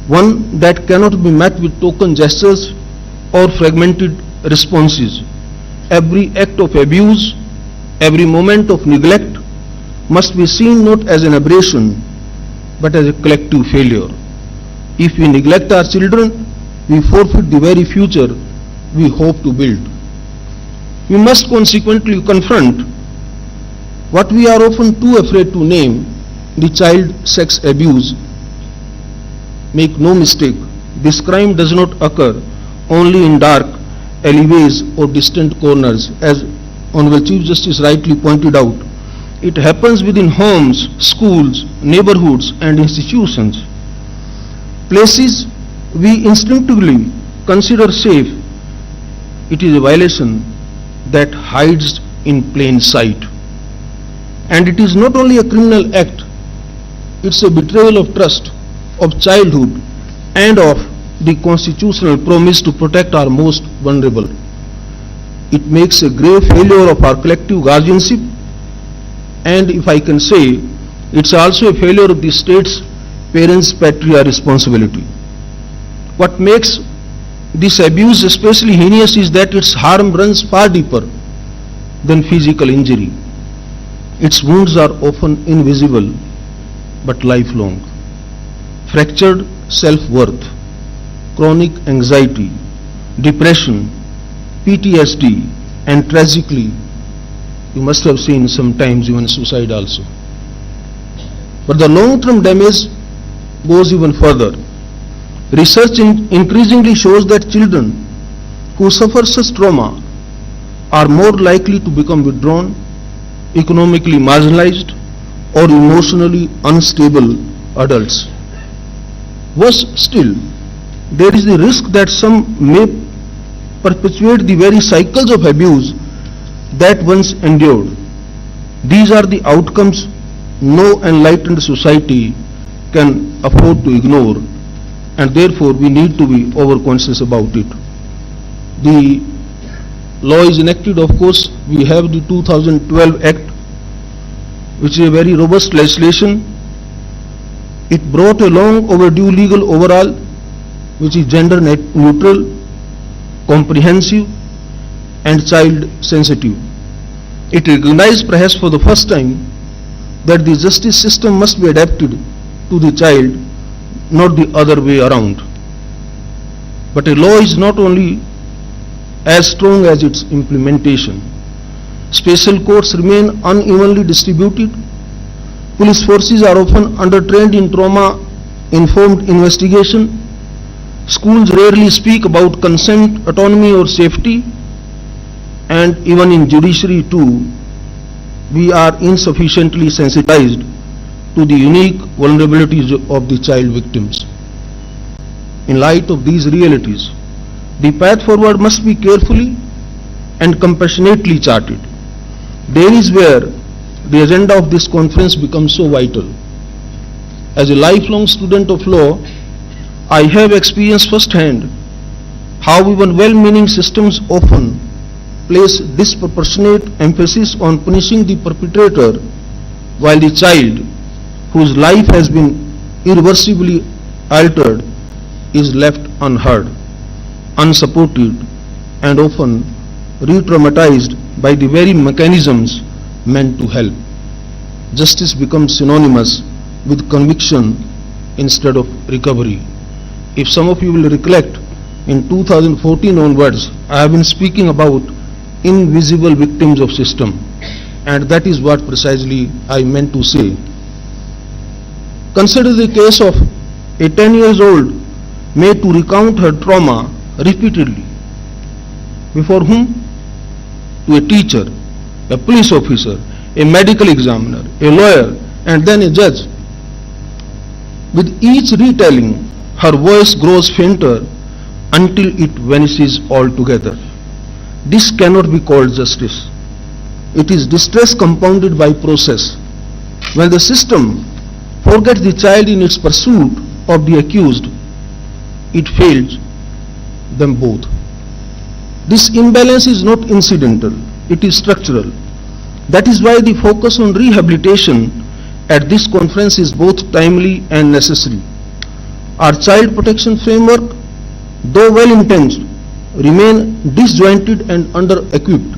one that cannot be met with token gestures or fragmented responses. Every act of abuse, every moment of neglect must be seen not as an aberration, but as a collective failure. If we neglect our children, we forfeit the very future we hope to build. We must consequently confront what we are often too afraid to name, the child sex abuse. Make no mistake, this crime does not occur only in dark alleyways or distant corners. As Honorable Chief Justice rightly pointed out, it happens within homes, schools, neighborhoods and institutions. Places we instinctively consider safe, it is a violation that hides in plain sight. And it is not only a criminal act, it's a betrayal of trust, of childhood and of the constitutional promise to protect our most vulnerable. It makes a grave failure of our collective guardianship, and if I can say, it's also a failure of the state's parents' patriarchal responsibility. What makes this abuse especially heinous is that its harm runs far deeper than physical injury. Its wounds are often invisible but lifelong. Fractured self-worth, chronic anxiety, depression, PTSD, and tragically, you must have seen sometimes even suicide also. But the long-term damage goes even further. Research increasingly shows that children who suffer such trauma are more likely to become withdrawn, economically marginalized, or emotionally unstable adults. Worse still, there is the risk that some may perpetuate the very cycles of abuse that once endured. These are the outcomes no enlightened society can afford to ignore, and therefore we need to be over-conscious about it. The law is enacted, of course. We have the 2012 Act, which is a very robust legislation. It brought a long overdue legal overhaul, which is gender neutral, comprehensive, and child sensitive. It recognized perhaps for the first time that the justice system must be adapted to the child, not the other way around. But a law is not only as strong as its implementation. Special courts remain unevenly distributed. Police forces are often undertrained in trauma-informed investigation. Schools rarely speak about consent, autonomy or safety. And even in judiciary too, we are insufficiently sensitized to the unique vulnerabilities of the child victims. In light of these realities, the path forward must be carefully and compassionately charted. There is where the agenda of this conference becomes so vital. As a lifelong student of law, I have experienced firsthand how even well-meaning systems often place disproportionate emphasis on punishing the perpetrator, while the child, whose life has been irreversibly altered, is left unheard, unsupported, and often re-traumatized by the very mechanisms meant to help. Justice becomes synonymous with conviction instead of recovery. If some of you will recollect, in 2014 onwards, I have been speaking about invisible victims of system, and that is what precisely I meant to say. Consider the case of a 10-year-old made to recount her trauma repeatedly. Before whom? To a teacher, a police officer, a medical examiner, a lawyer, and then a judge. With each retelling, her voice grows fainter until it vanishes altogether. This cannot be called justice. It is distress compounded by process. When the system forgets the child in its pursuit of the accused, it fails them both. This imbalance is not incidental, it is structural. That is why the focus on rehabilitation at this conference is both timely and necessary. Our child protection framework, though well-intentioned, remain disjointed and under-equipped.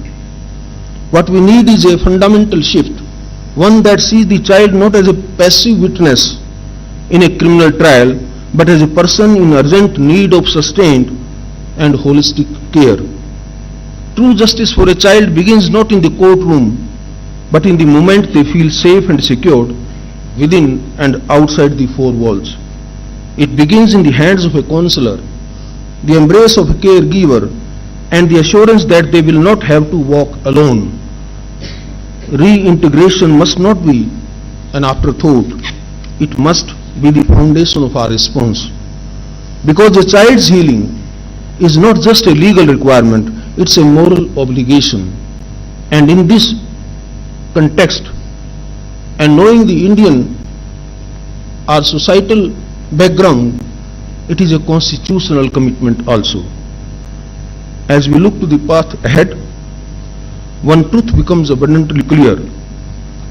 What we need is a fundamental shift, one that sees the child not as a passive witness in a criminal trial, but as a person in urgent need of sustained and holistic care. True justice for a child begins not in the courtroom, but in the moment they feel safe and secured within and outside the four walls. It begins in the hands of a counselor, the embrace of a caregiver, and the assurance that they will not have to walk alone. Reintegration must not be an afterthought. It must be the foundation of our response. Because the child's healing is not just a legal requirement, it's a moral obligation. And in this context, and knowing the Indian, our societal background, it is a constitutional commitment also. As we look to the path ahead, one truth becomes abundantly clear.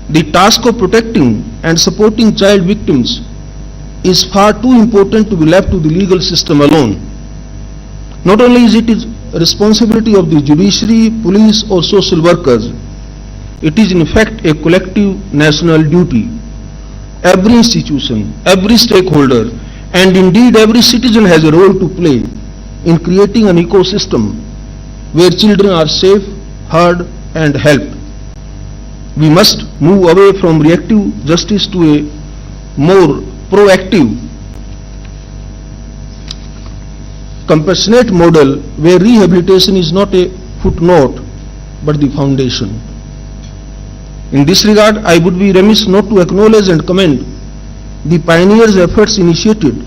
The task of protecting and supporting child victims is far too important to be left to the legal system alone. Not only is it a responsibility of the judiciary, police or social workers, it is in fact a collective national duty. Every institution, every stakeholder, and indeed every citizen has a role to play in creating an ecosystem where children are safe, heard, and helped. We must move away from reactive justice to a more proactive, compassionate model where rehabilitation is not a footnote but the foundation. In this regard, I would be remiss not to acknowledge and commend the pioneers' efforts initiated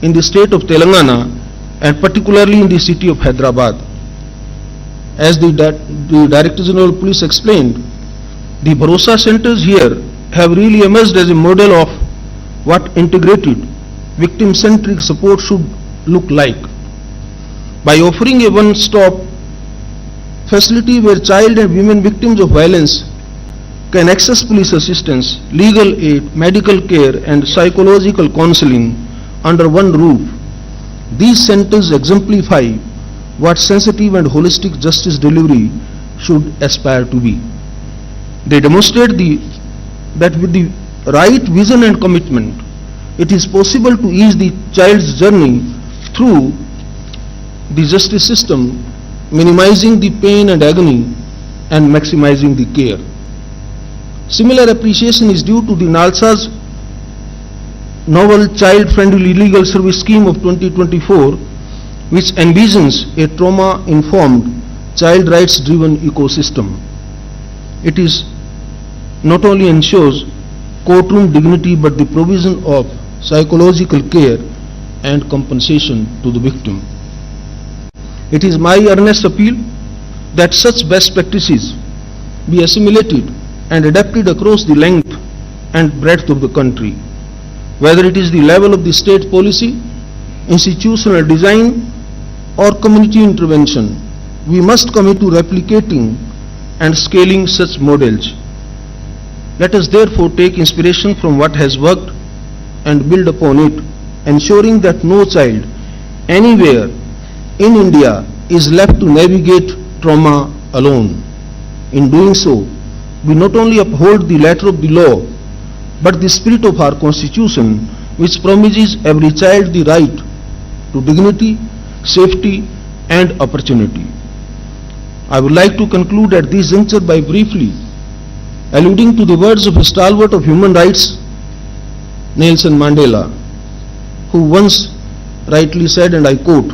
in the state of Telangana and particularly in the city of Hyderabad. As the Director General of Police explained, the Bharosa centers here have really emerged as a model of what integrated victim-centric support should look like. By offering a one-stop facility where child and women victims of violence can access police assistance, legal aid, medical care and psychological counseling under one roof, these centers exemplify what sensitive and holistic justice delivery should aspire to be. They demonstrate that with the right vision and commitment, it is possible to ease the child's journey through the justice system, minimizing the pain and agony and maximizing the care. Similar appreciation is due to the NALSA's novel child-friendly legal service scheme of 2024, which envisions a trauma-informed, child rights-driven ecosystem. It is not only ensures courtroom dignity but the provision of psychological care and compensation to the victim. It is my earnest appeal that such best practices be assimilated and adapted across the length and breadth of the country. Whether it is the level of the state policy, institutional design or community intervention, we must commit to replicating and scaling such models. Let us therefore take inspiration from what has worked and build upon it, ensuring that no child anywhere in India is left to navigate trauma alone. In doing so, we not only uphold the letter of the law, but the spirit of our Constitution, which promises every child the right to dignity, safety and opportunity. I would like to conclude at this juncture by briefly alluding to the words of a stalwart of human rights, Nelson Mandela, who once rightly said, and I quote,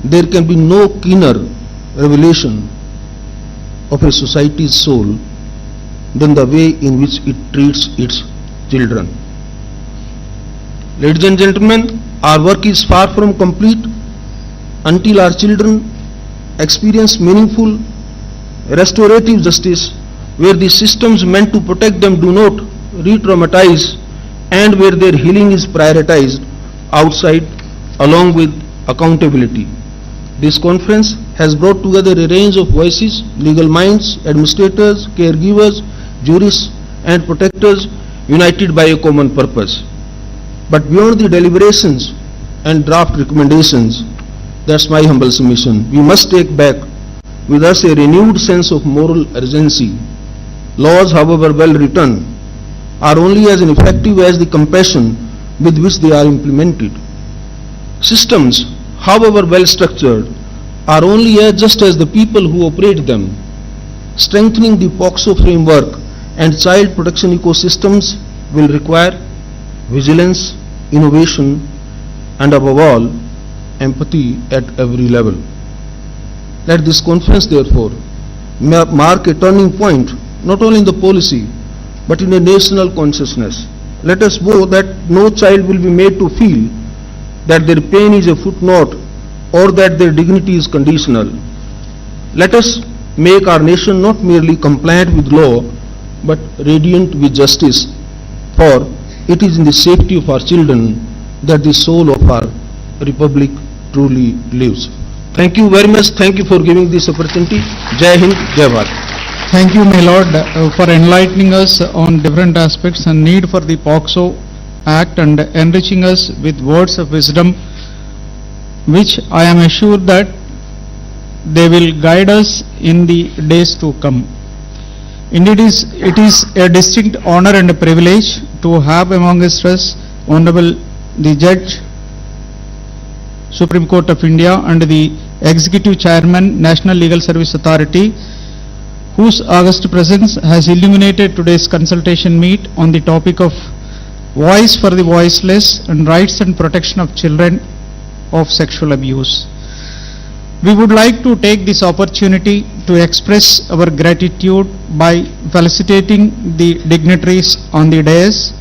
"There can be no keener revelation of a society's soul than the way in which it treats its children." Ladies and gentlemen, our work is far from complete until our children experience meaningful restorative justice, where the systems meant to protect them do not re-traumatize and where their healing is prioritized outside along with accountability. This conference has brought together a range of voices, legal minds, administrators, caregivers, jurists and protectors united by a common purpose. But beyond the deliberations and draft recommendations, that's my humble submission, we must take back with us a renewed sense of moral urgency. Laws, however well written, are only as effective as the compassion with which they are implemented. Systems, however well structured, are only as just as the people who operate them. Strengthening the POCSO framework and child protection ecosystems will require vigilance, innovation, and above all, empathy at every level. Let this conference, therefore, mark a turning point not only in the policy but in a national consciousness. Let us vow that no child will be made to feel that their pain is a footnote or that their dignity is conditional. Let us make our nation not merely compliant with law but radiant with justice, for it is in the safety of our children that the soul of our republic truly lives. Thank you very much. Thank you for giving this opportunity. Jai Hind, Jai Bharat. Thank you, my lord, for enlightening us on different aspects and need for the POCSO Act and enriching us with words of wisdom, which I am assured that they will guide us in the days to come. Indeed, it is a distinct honor and a privilege to have amongst us Honorable the Judge, Supreme Court of India, and the Executive Chairman, National Legal Service Authority, whose august presence has illuminated today's consultation meet on the topic of voice for the voiceless and rights and protection of children of sexual abuse. We would like to take this opportunity to express our gratitude by felicitating the dignitaries on the dais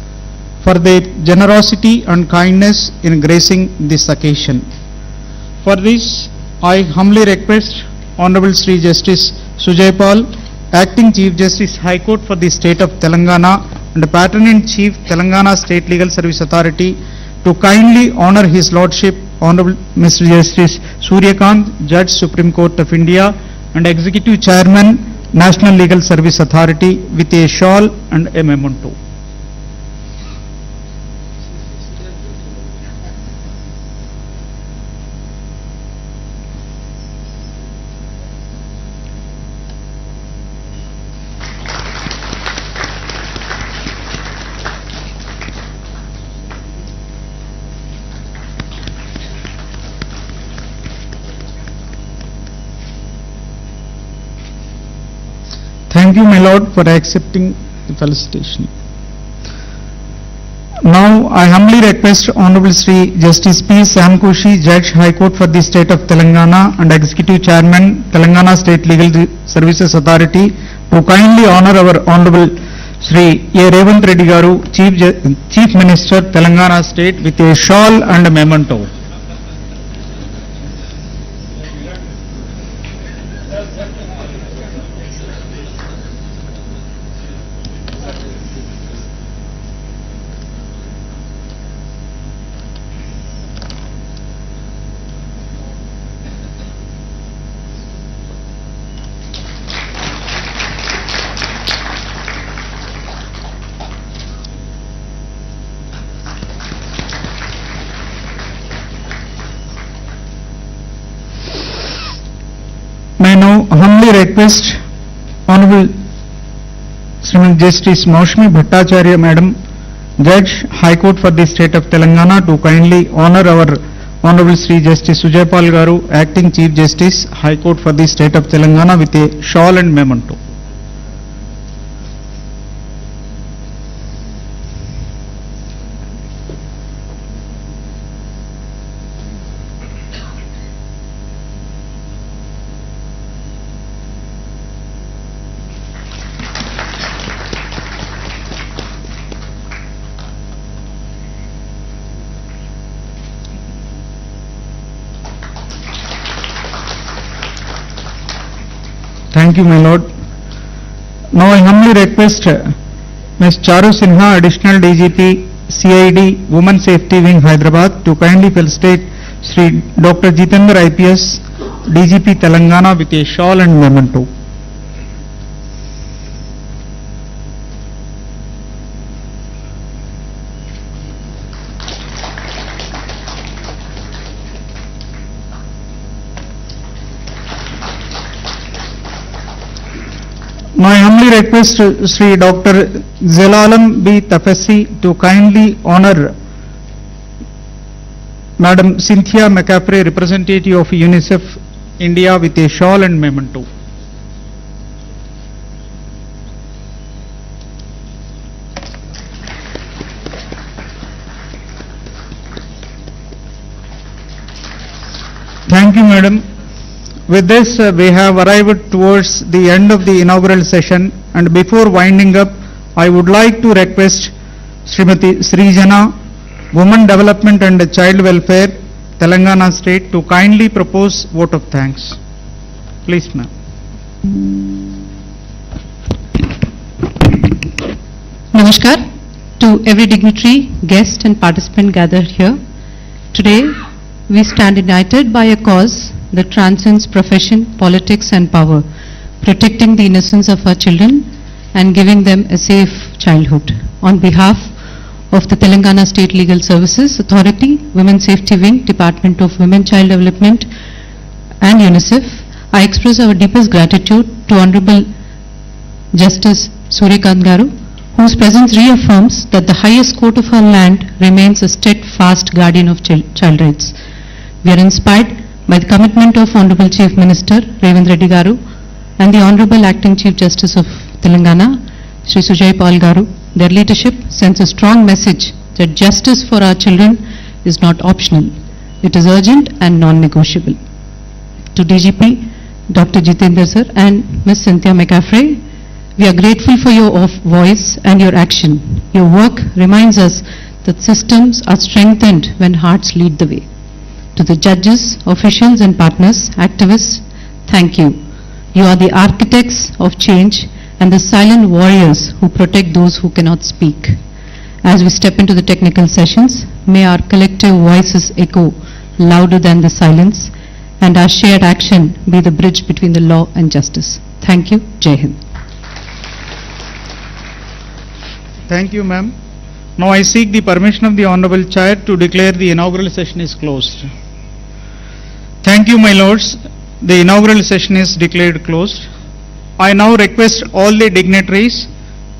for their generosity and kindness in gracing this occasion. For this, I humbly request Honorable Sri Justice Sujay Pal, Acting Chief Justice High Court for the State of Telangana, and Patron Chief, Telangana State Legal Service Authority, to kindly honor His Lordship, Honorable Mr. Justice Suryakant, Judge, Supreme Court of India, and Executive Chairman, National Legal Service Authority, with a shawl and a memento. Thank you, my lord, for accepting the felicitation. Now, I humbly request Honorable Sri Justice P. Samkoshi, Judge, High Court for the State of Telangana and Executive Chairman, Telangana State Legal Services Authority, to kindly honor our Honorable Sri A. Revanth Reddy Garu, Chief Minister, Telangana State, with a shawl and a memento. May I now humbly request Honorable Srimati Justice Maushmi Bhattacharya Madam, Judge, High Court for the State of Telangana, to kindly honor our Honorable Sri Justice Sujaypal Garu, Acting Chief Justice, High Court for the State of Telangana, with a shawl and memento. Thank you, my lord. Now I humbly request Ms. Charu Sinha, Additional DGP, CID, Women Safety Wing, Hyderabad, to kindly felicitate Sri Dr. Jitendra IPS, DGP Telangana, with a shawl and memento. Now I humbly request Sri Dr. Zelalam B. Tafessi to kindly honor Madam Cynthia McCaffrey, representative of UNICEF India, with a shawl and memento. Thank you, madam. With this, we have arrived towards the end of the inaugural session, and before winding up, I would like to request Srimati Srijana, Women Development and Child Welfare, Telangana State, to kindly propose vote of thanks. Please, ma'am. Namaskar to every dignitary, guest and participant gathered here. Today, we stand united by a cause that transcends profession, politics and power, protecting the innocence of our children and giving them a safe childhood. On behalf of the Telangana State Legal Services Authority, Women Safety Wing, Department of Women Child Development and UNICEF, I express our deepest gratitude to Honorable Justice Suryakant Garu, whose presence reaffirms that the highest court of our land remains a steadfast guardian of child rights. We are inspired by the commitment of Honorable Chief Minister Revanth Reddy Garu and the Honorable Acting Chief Justice of Telangana, Shri Sujaypal Garu. Their leadership sends a strong message that justice for our children is not optional. It is urgent and non-negotiable. To DGP, Dr. Jitendra sir and Ms. Cynthia McCaffrey, we are grateful for your voice and your action. Your work reminds us that systems are strengthened when hearts lead the way. To the judges, officials and partners, activists, thank you. You are the architects of change and the silent warriors who protect those who cannot speak. As we step into the technical sessions, may our collective voices echo louder than the silence, and our shared action be the bridge between the law and justice. Thank you. Jai Hind. Thank you, ma'am. Now I seek the permission of the Honorable Chair to declare the inaugural session is closed. Thank you, my lords. The inaugural session is declared closed. I now request all the dignitaries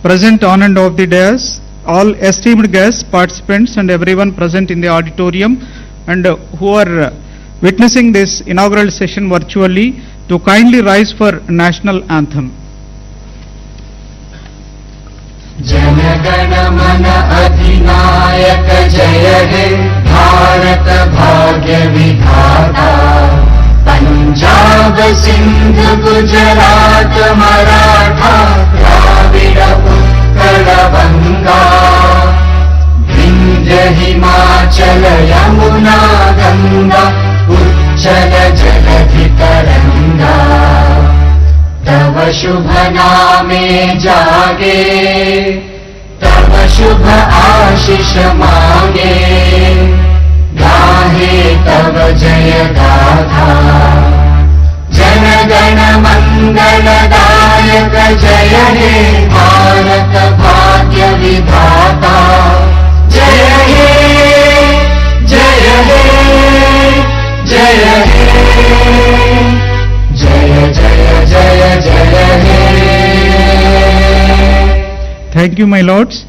present on and off the dais, all esteemed guests, participants and everyone present in the auditorium and who are witnessing this inaugural session virtually to kindly rise for national anthem. जनगण मन अधिनायक जय हे भारत भाग्य विधाता पंजाब सिंध गुजरात मराठा द्राविड उत्कल बंगा विंध्य हिमाचल यमुना गंगा उच्चल जलधि तरंगा तव शुभ नामे जागे तव शुभ आशीष मांगे गाहे तव जय गाथा जन गण मंगल दायक जय हे भारत भाग्य विधाता जय हे जय हे जय हे जय जय जय जय हे. Thank you, my lords.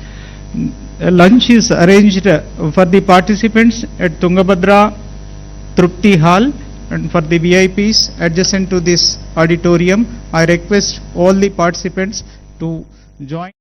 Lunch is arranged for the participants at Tungabhadra Trupti Hall and for the VIPs adjacent to this auditorium. I request all the participants to join.